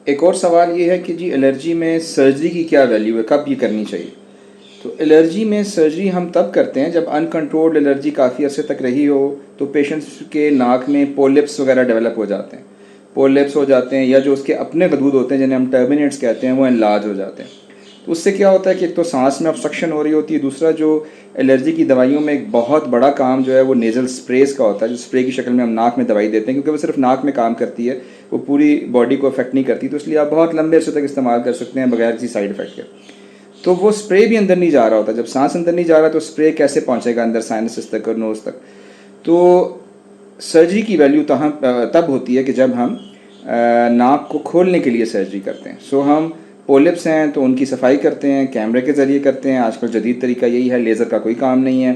एक और सवाल ये है कि जी एलर्जी में सर्जरी की क्या वैल्यू है, कब ये करनी चाहिए। तो एलर्जी में सर्जरी हम तब करते हैं जब अनकंट्रोल्ड एलर्जी काफ़ी अर्से तक रही हो, तो पेशेंट्स के नाक में पोलिप्स वगैरह डेवलप हो जाते हैं, पोलिप्स हो जाते हैं, या जो उसके अपने गदूद होते हैं जिन्हें हम टर्मिनेट्स कहते हैं वो एनलार्ज हो जाते हैं। तो उससे क्या होता है कि एक तो सांस में ऑब्स्ट्रक्शन हो रही होती है, दूसरा जो एलर्जी की दवाइयों में एक बहुत बड़ा काम जो है वो नेज़ल स्प्रेस का होता है, जो स्प्रे की शक्ल में हम नाक में दवाई देते हैं, क्योंकि वो सिर्फ नाक में काम करती है, वो पूरी बॉडी को अफेक्ट नहीं करती। तो इसलिए आप बहुत लंबे अर्से तक इस्तेमाल कर सकते हैं बगैर किसी साइड इफेक्ट के। तो वो स्प्रे भी अंदर नहीं जा रहा होता, जब सांस अंदर नहीं जा रहा तो स्प्रे कैसे पहुंचेगा अंदर साइनसेस तक और नोज तक। तो सर्जरी की वैल्यू तब होती है कि जब हम नाक को खोलने के लिए सर्जरी करते हैं। सो हम पोलिप्स हैं तो उनकी सफाई करते हैं, कैमरे के ज़रिए करते हैं। आजकल जदीद तरीका यही है, लेज़र का कोई काम नहीं है।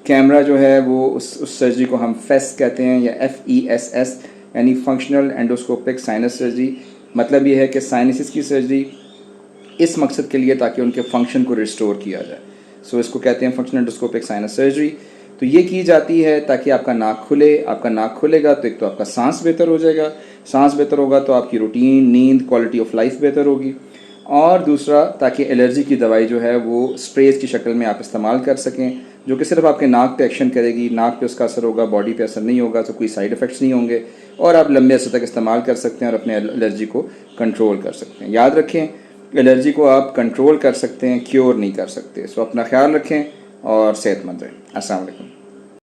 कैमरा जो है वो उस सर्जरी को हम फेस कहते हैं, या FESS, यानी फंक्शनल एंडोस्कोपिक साइनस सर्जरी। मतलब ये है कि साइनसिस की सर्जरी इस मकसद के लिए ताकि उनके फंक्शन को रिस्टोर किया जाए। सो इसको कहते हैं फंक्शनल एंडोस्कोपिक साइनस सर्जरी। तो ये की जाती है ताकि आपका नाक खुले। आपका नाक खुलेगा तो एक तो आपका सांस बेहतर हो जाएगा, सांस बेहतर होगा तो आपकी रूटीन, नींद, क्वालिटी ऑफ लाइफ बेहतर होगी, और दूसरा ताकि एलर्जी की दवाई जो है वो स्प्रेज की शक्ल में आप इस्तेमाल कर सकें, जो कि सिर्फ आपके नाक पे एक्शन करेगी, नाक पे उसका असर होगा, बॉडी पे असर नहीं होगा, तो कोई साइड इफ़ेक्ट्स नहीं होंगे, और आप लंबे अर्से तक इस्तेमाल कर सकते हैं और अपने एलर्जी को कंट्रोल कर सकते हैं। याद रखें, एलर्जी को आप कंट्रोल कर सकते हैं, क्योर नहीं कर सकते। सो अपना ख्याल रखें और सेहतमंद रहें। अस्सलाम वालेकुम।